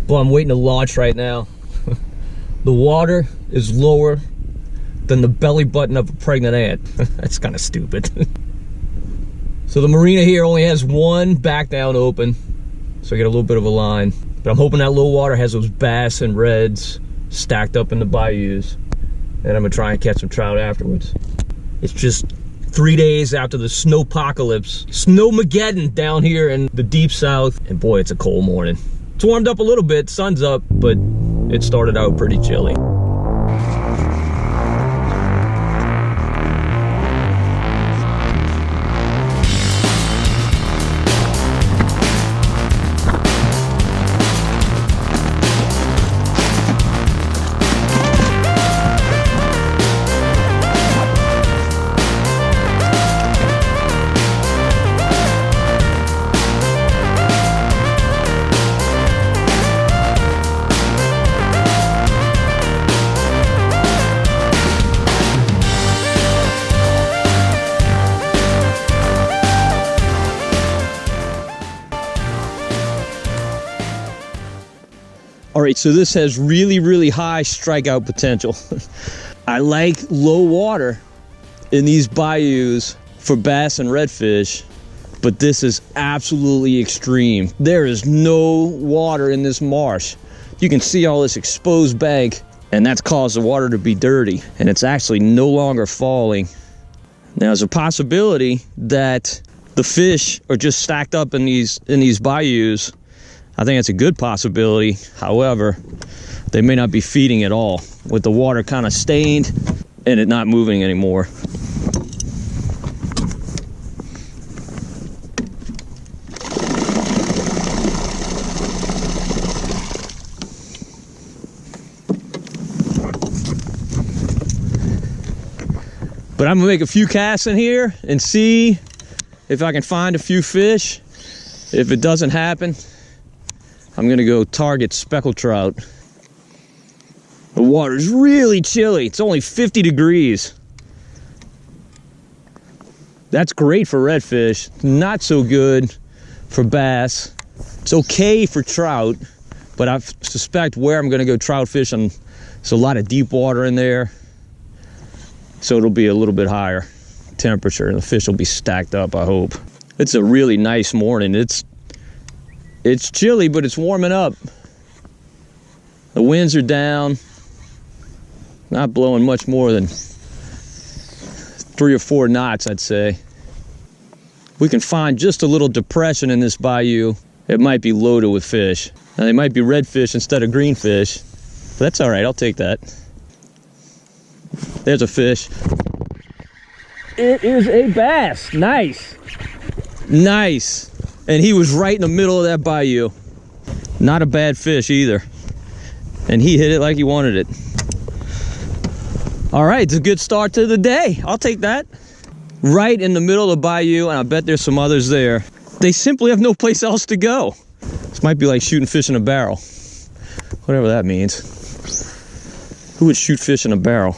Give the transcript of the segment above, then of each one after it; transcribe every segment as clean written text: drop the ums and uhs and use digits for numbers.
Well, I'm waiting to launch right now. The water is lower than the belly button of a pregnant ant. That's kind of stupid. So the marina here only has one back down open, so I get a little bit of a line. But I'm hoping that low water has those bass and reds stacked up in the bayous, and I'm gonna try and catch some trout afterwards. It's just 3 days after the snowpocalypse, snowmageddon down here in the deep south, and boy, it's a cold morning. It's warmed up a little bit, sun's up, but it started out pretty chilly. All right, so this has really, really high strikeout potential. I like low water in these bayous for bass and redfish, but this is absolutely extreme. There is no water in this marsh. You can see all this exposed bank, and that's caused the water to be dirty, and it's actually no longer falling. Now, there's a possibility that the fish are just stacked up in these bayous. I think it's a good possibility. However, they may not be feeding at all, with the water kind of stained and it not moving anymore. But I'm gonna make a few casts in here and see if I can find a few fish. If it doesn't happen, I'm gonna go target speckled trout. The water's really chilly. It's only 50 degrees. That's great for redfish. Not so good for bass. It's okay for trout, but I suspect where I'm gonna go trout fishing, there's a lot of deep water in there. So it'll be a little bit higher temperature and the fish will be stacked up, I hope. It's a really nice morning. It's chilly, but it's warming up. The winds are down. Not blowing much more than 3 or 4 knots, I'd say. We can find just a little depression in this bayou. It might be loaded with fish. Now, they might be redfish instead of greenfish, but that's all right, I'll take that. There's a fish. It is a bass. Nice. Nice. And he was right in the middle of that bayou. Not a bad fish either. And he hit it like he wanted it. All right, it's a good start to the day. I'll take that. Right in the middle of the bayou, and I bet there's some others there. They simply have no place else to go. This might be like shooting fish in a barrel. Whatever that means. Who would shoot fish in a barrel?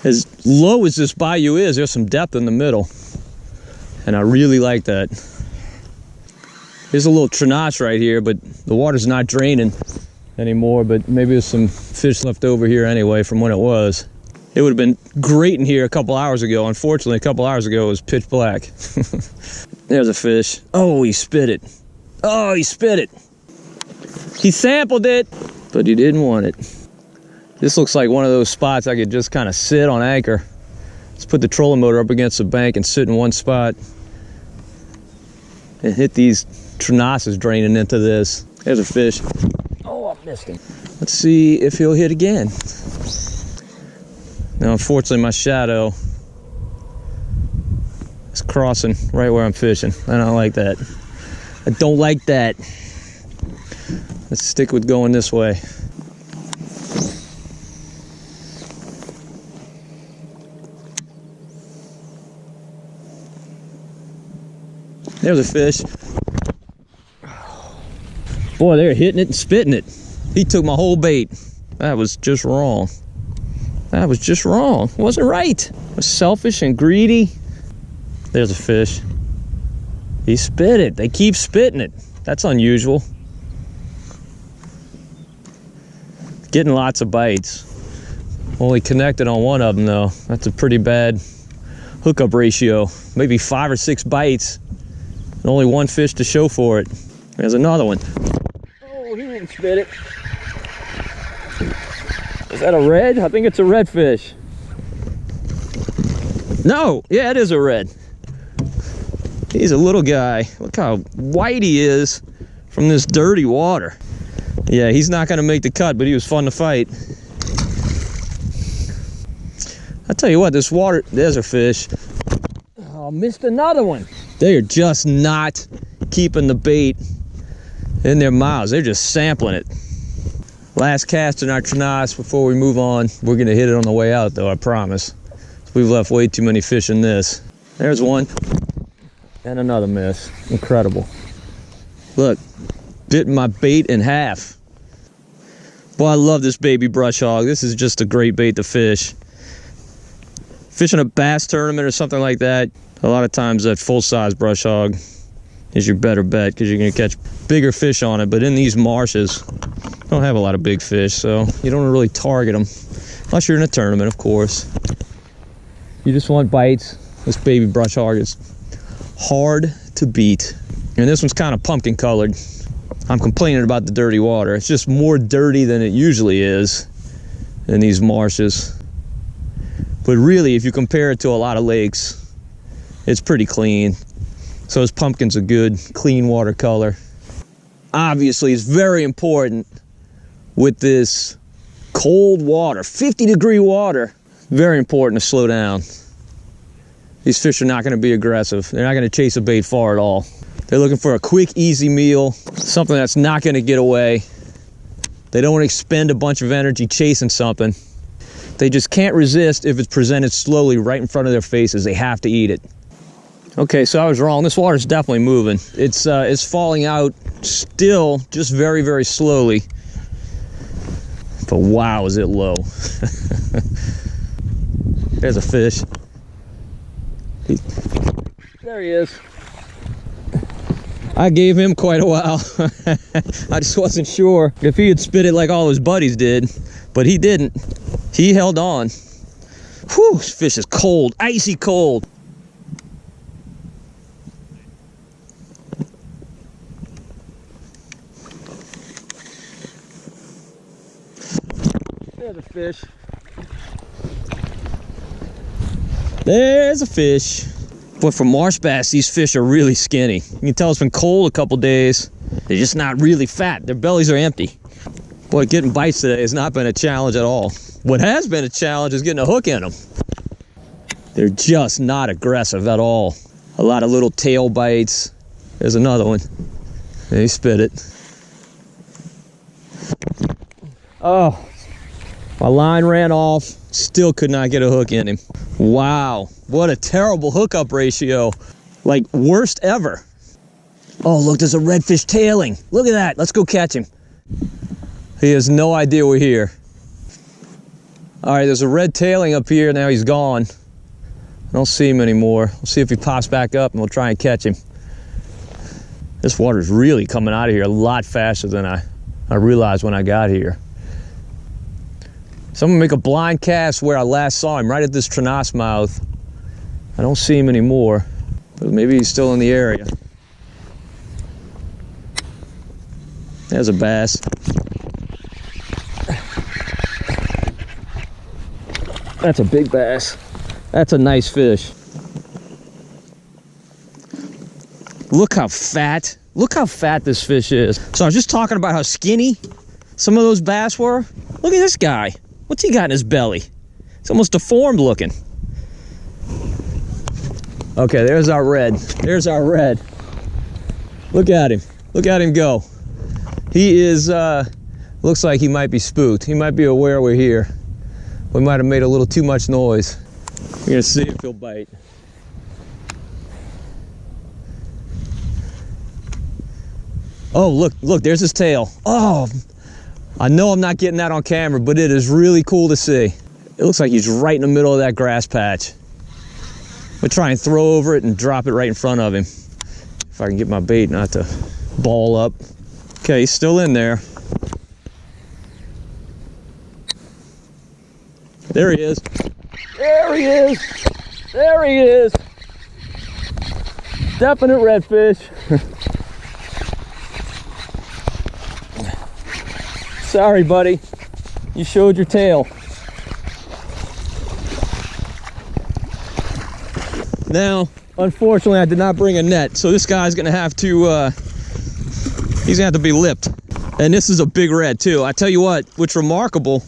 As low as this bayou is, there's some depth in the middle. And I really like that. There's a little trenache right here, but the water's not draining anymore, but maybe there's some fish left over here anyway from when it was. It would have been great in here a couple hours ago. Unfortunately, a couple hours ago it was pitch black. There's a fish. Oh, he spit it. Oh, he spit it. He sampled it, but he didn't want it. This looks like one of those spots I could just kind of sit on anchor. Let's put the trolling motor up against the bank and sit in one spot and hit these trenaches draining into this. There's a fish. Oh, I missed him. Let's see if he'll hit again. Now, unfortunately, my shadow is crossing right where I'm fishing. I don't like that. I don't like that. Let's stick with going this way. There's a fish. Boy, they're hitting it and spitting it. He took my whole bait. That was just wrong. That was just wrong. Wasn't right. I was selfish and greedy. There's a fish. He spit it. They keep spitting it. That's unusual. Getting lots of bites. Only connected on one of them though. That's a pretty bad hookup ratio. Maybe 5 or 6 bites and only one fish to show for it. There's another one. Oh, he didn't spit it. Is that a red? I think it's a redfish. No, yeah, it is a red. He's a little guy. Look how white he is from this dirty water. Yeah, he's not gonna make the cut, but he was fun to fight. I tell you what, this water, there's a fish. Oh, missed another one. They are just not keeping the bait in their mouths. They're just sampling it. Last cast in our Tranas before we move on. We're gonna hit it on the way out though, I promise. We've left way too many fish in this. There's one. And another miss. Incredible. Look, bit my bait in half. Boy, I love this baby brush hog. This is just a great bait to fish. Fishing a bass tournament or something like that, a lot of times that full-size brush hog is your better bet because you're going to catch bigger fish on it. But in these marshes, you don't have a lot of big fish, so you don't really target them. Unless you're in a tournament, of course. You just want bites. This baby brush hog is hard to beat. And this one's kind of pumpkin colored. I'm complaining about the dirty water. It's just more dirty than it usually is in these marshes. But really, if you compare it to a lot of lakes, it's pretty clean. So this pumpkin's a good, clean water color. Obviously, it's very important with this cold water, 50-degree water, very important to slow down. These fish are not going to be aggressive. They're not going to chase a bait far at all. They're looking for a quick, easy meal, something that's not going to get away. They don't want to expend a bunch of energy chasing something. They just can't resist if it's presented slowly right in front of their faces. They have to eat it. Okay, so I was wrong. This water's definitely moving. It's falling out still, just very, very slowly. But wow, is it low. There's a fish. There he is. I gave him quite a while. I just wasn't sure if he had spit it like all his buddies did, but he didn't. He held on. Whew, this fish is cold, icy cold. There's a fish. There's a fish. But for marsh bass, these fish are really skinny. You can tell it's been cold a couple days. They're just not really fat. Their bellies are empty. Boy, getting bites today has not been a challenge at all. What has been a challenge is getting a hook in them. They're just not aggressive at all. A lot of little tail bites. There's another one. He spit it. Oh, my line ran off. Still could not get a hook in him. Wow, what a terrible hookup ratio. Like, worst ever. Oh, look, there's a redfish tailing. Look at that. Let's go catch him. He has no idea we're here. All right, there's a red tailing up here. Now he's gone. I don't see him anymore. We'll see if he pops back up and we'll try and catch him. This water's really coming out of here a lot faster than I realized when I got here. So I'm gonna make a blind cast where I last saw him, right at this Tranas mouth. I don't see him anymore, but maybe he's still in the area. There's a bass. That's a big bass. That's a nice fish. Look how fat this fish is. So I was just talking about how skinny some of those bass were. Look at this guy. What's he got in his belly? It's almost deformed looking. Okay, there's our red. There's our red. Look at him. Look at him go. He is, looks like he might be spooked. He might be aware we're here. We might have made a little too much noise. We're gonna see if he'll bite. Oh, look, there's his tail. Oh, I know I'm not getting that on camera, but it is really cool to see. It looks like he's right in the middle of that grass patch. I'm gonna try and throw over it and drop it right in front of him. If I can get my bait not to ball up. Okay, he's still in there. There he is. There he is. There he is. Definite redfish. Sorry, buddy. You showed your tail. Now, unfortunately, I did not bring a net, so this guy's gonna have to, he's gonna have to be lipped. And this is a big red too. I tell you what's remarkable,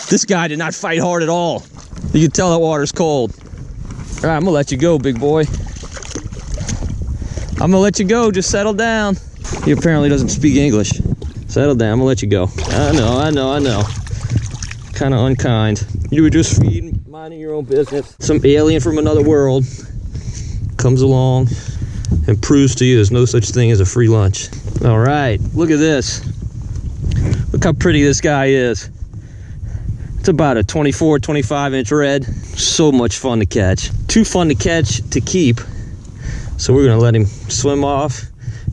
this guy did not fight hard at all. You can tell that water's cold. All right, I'm gonna let you go, big boy. I'm gonna let you go, just settle down. He apparently doesn't speak English. Settle down, I'm gonna let you go. I know. Kind of unkind. You were just feeding, minding your own business. Some alien from another world comes along and proves to you there's no such thing as a free lunch. All right, look at this. Look how pretty this guy is. It's about a 24, 25 inch red. So much fun to catch. Too fun to catch to keep. So we're gonna let him swim off,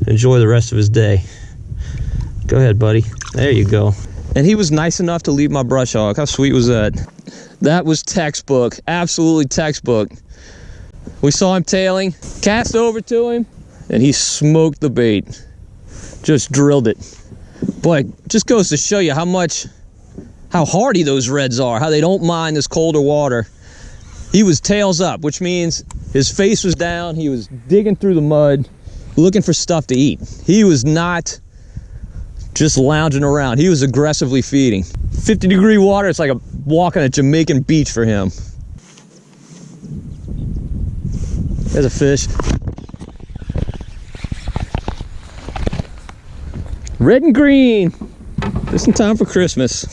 enjoy the rest of his day. Go ahead, buddy. There you go. And he was nice enough to leave my brush hog. How sweet was that? That was textbook, absolutely textbook. We saw him tailing, cast over to him, and he smoked the bait. Just drilled it. Boy, it just goes to show you how hardy those reds are, how they don't mind this colder water. He was tails up, which means his face was down, he was digging through the mud, looking for stuff to eat. He was not just lounging around, he was aggressively feeding. 50-degree water, it's like a walk on a Jamaican beach for him. There's a fish. Red and green, just in time for Christmas.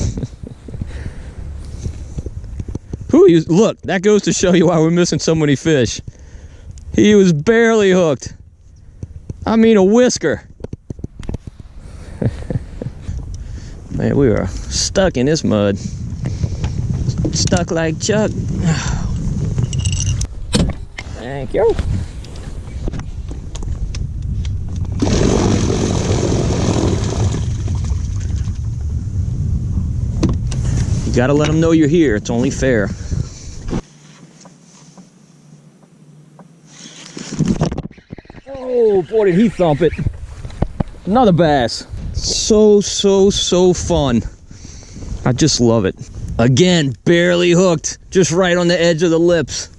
Look, that goes to show you why we're missing so many fish. He was barely hooked. I mean, a whisker. Man, we are stuck in this mud. Stuck like Chuck. Thank you. You gotta let them know you're here. It's only fair. Oh boy, did he thump it. Another bass. So fun. I just love it. Again, barely hooked. Just right on the edge of the lips.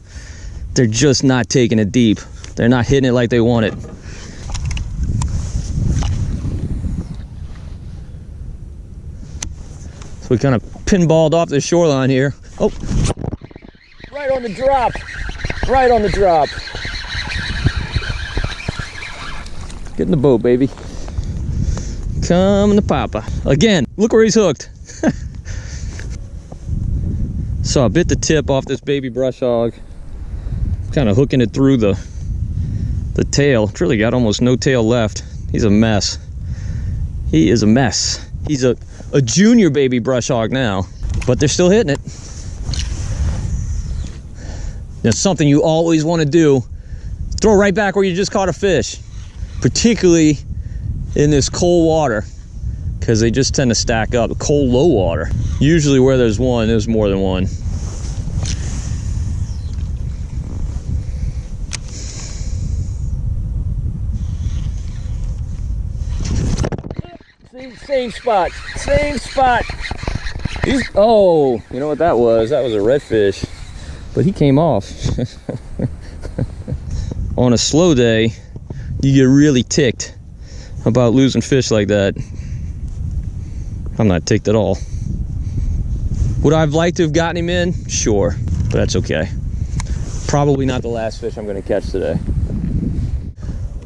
They're just not taking it deep. They're not hitting it like they want it. So we kind of pinballed off the shoreline here. Oh, right on the drop. Right on the drop. Get in the boat, baby. Come to Papa. Again, look where he's hooked. So I bit the tip off this baby brush hog. Kind of hooking it through the tail. It's really got almost no tail left. He's a mess. He is a mess. He's a junior baby brush hog now, but they're still hitting it. That's something you always want to do. Throw right back where you just caught a fish, particularly in this cold water, because they just tend to stack up. Cold, low water. Usually where there's one, there's more than one. Same spot, same spot. Oh, you know what that was? That was a redfish, but he came off. On a slow day, you get really ticked about losing fish like that. I'm not ticked at all. Would I have liked to have gotten him in? Sure, but that's okay. Probably not the last fish I'm gonna catch today.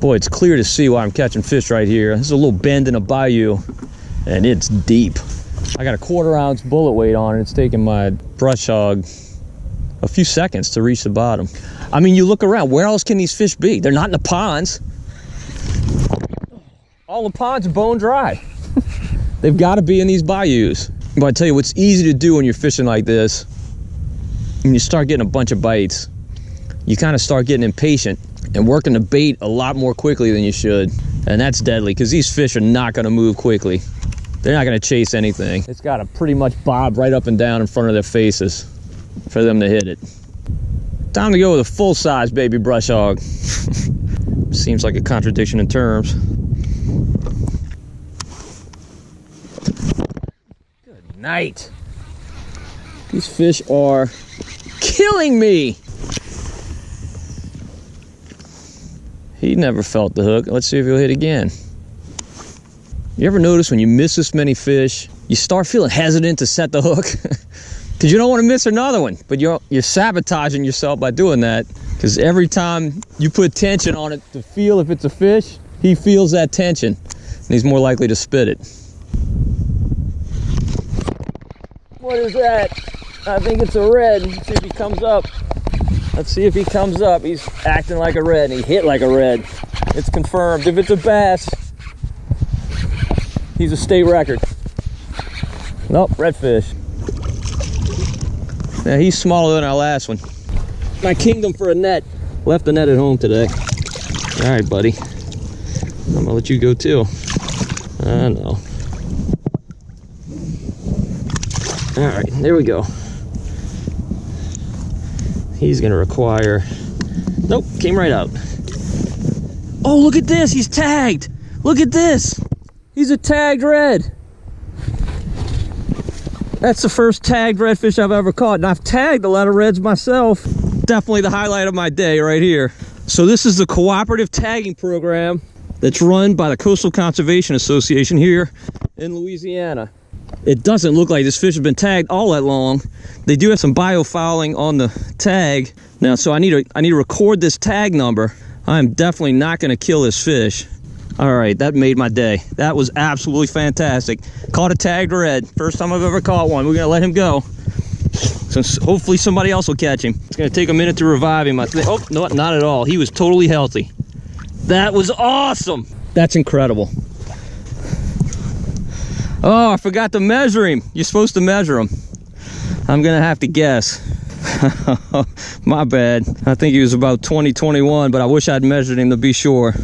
Boy, it's clear to see why I'm catching fish right here. There's a little bend in a bayou, and it's deep. I got a 1/4 ounce bullet weight on it. It's taking my brush hog a few seconds to reach the bottom. I mean, you look around, where else can these fish be? They're not in the ponds. All the ponds are bone dry. They've got to be in these bayous. But I tell you what's easy to do when you're fishing like this, when you start getting a bunch of bites, you kind of start getting impatient and working the bait a lot more quickly than you should. And that's deadly, because these fish are not going to move quickly. they're not gonna chase anything. It's gotta pretty much bob right up and down in front of their faces for them to hit it. Time to go with a full-size baby brush hog. Seems like a contradiction in terms. Good night. These fish are killing me. He never felt the hook. Let's see if he'll hit again. You ever notice when you miss this many fish, you start feeling hesitant to set the hook? Because you don't want to miss another one, but you're sabotaging yourself by doing that. Because every time you put tension on it to feel if it's a fish, he feels that tension, and he's more likely to spit it. What is that? I think it's a red. Let's see if he comes up. Let's see if he comes up. He's acting like a red, and he hit like a red. It's confirmed. If it's a bass, he's a state record. Nope, redfish. Now he's smaller than our last one. I kinged him for a net. Left the net at home today. All right, buddy. I'm gonna let you go too. I know. All right, there we go. He's gonna require, nope, came right out. Oh, look at this, he's tagged. Look at this. He's a tagged red. That's the first tagged redfish I've ever caught, and I've tagged a lot of reds myself. Definitely the highlight of my day right here. So this is the cooperative tagging program that's run by the Coastal Conservation Association here in Louisiana. It doesn't look like this fish has been tagged all that long. They do have some biofouling on the tag. Now, so I need to record this tag number. I'm definitely not gonna kill this fish. All right, that made my day. That was absolutely fantastic. Caught a tagged red. First time I've ever caught one. We're gonna let him go. So hopefully somebody else will catch him. It's gonna take a minute to revive him. Oh, no, not at all. He was totally healthy. That was awesome. That's incredible. Oh, I forgot to measure him. You're supposed to measure him. I'm gonna have to guess. My bad. I think he was about 20, 21, but I wish I'd measured him to be sure.